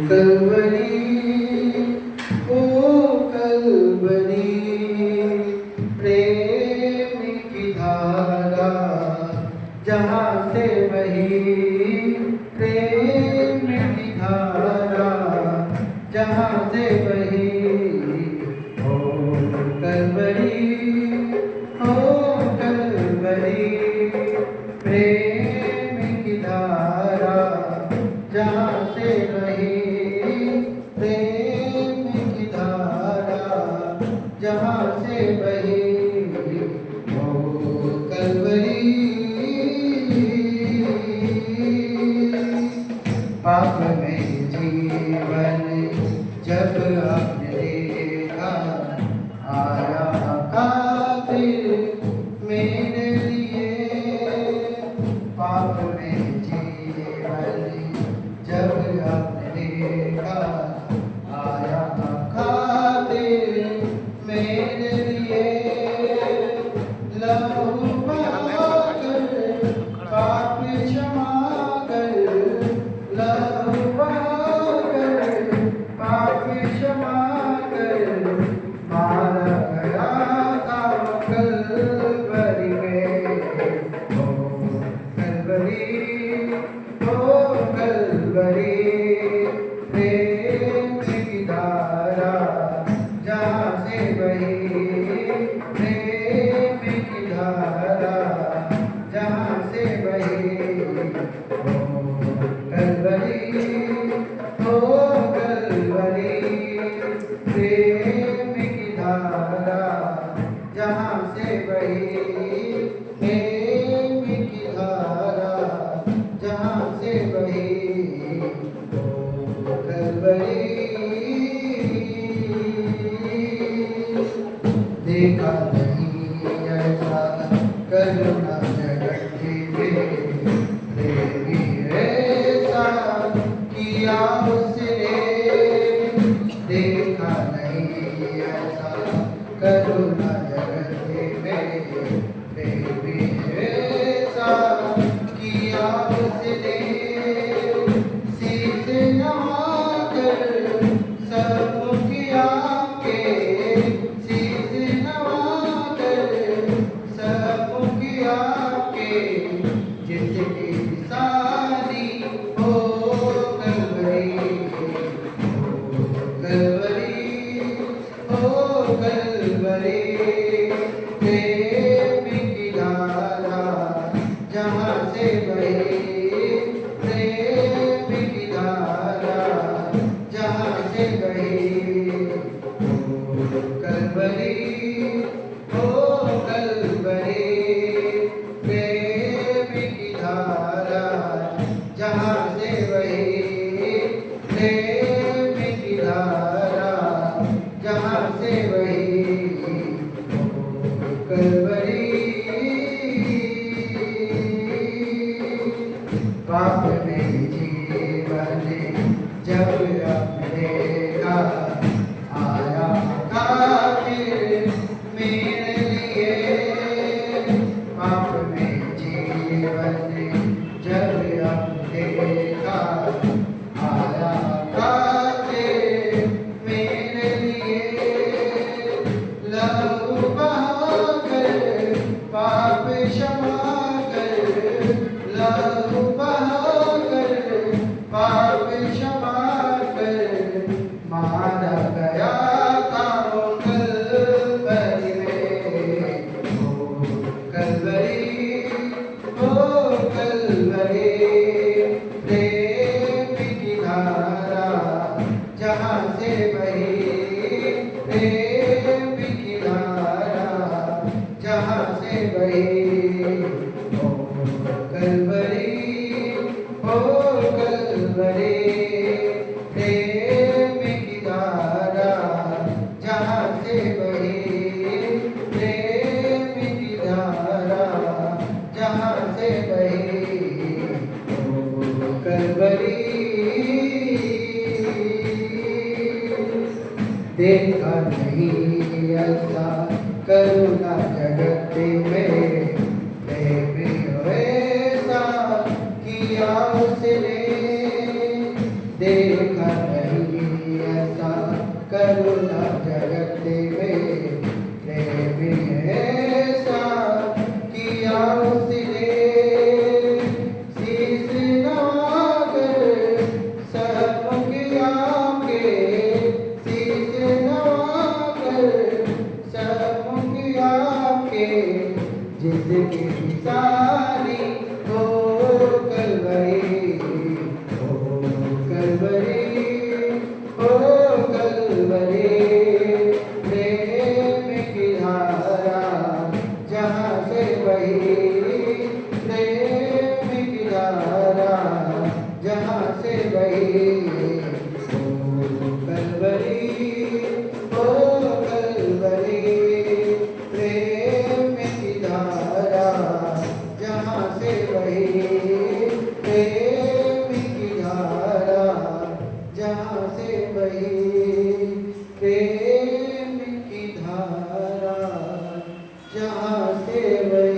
कलवरी ओ कलवरी प्रेम की धारा जहाँ से बही प्रेम की धारा जहाँ से बही ओ कलवरी प्रेम की धारा जहाँ से बही प्रेम की धारा जहाँ से बही ओ कलवरी पाप में जीवन जब आपने देखा आया कातिल मेरे लिए पाप में जीवन जब आपने देखा आया कातिल मेरे लिए लहू बहाकर पाप क्षमा कर लहू बहाकर पाप क्षमा कर मारा गया था कलवरी में ओ कलवरी प्रेम की धारा जहाँ से बही प्रेम की धारा जहाँ से बही ओ कलवरी प्रेम की धारा जहाँ से बही प्रेम की धारा जहाँ से बही ओ कलवरी देखा नहीं ऐसा करुणा जगत में प्रेमी ऐसा किया उसने देखा नहीं ऐसा करुणा जगत में प्रेमी ऐसा किया उसने शीश नवाकर सब किया के शीश नवाकर सब किया के जिसकी शादी हो कलवरी ओ कलवरी प्रेम की धारा जहाँ से बही प्रेम की धारा जहाँ से बही ओ कलवरी प्रेम की धारा जहाँ से बही प्रेम की धारा जहाँ से बही ओ कलवरी पाप में जीवन जब आपने देखा आया कातिल मेरे लिए पाप में जीवन जब आपने देखा आया कातिल मेरे लिए लहू बहाकर पाप क्षमा कर लहू बहाकर पाप क्षमा कर मारा गया था कलवरी में ओ कलवरी प्रेम की धारा जहाँ से बही प्रेम की धारा जहाँ से बही ओ कलवरी प्रेम की धारा जहाँ से बही प्रेम की धारा जहाँ से बही ओ कलवरी देखा नहीं ऐसा करुणा जगत में प्रेमी ऐसा किया उसने देव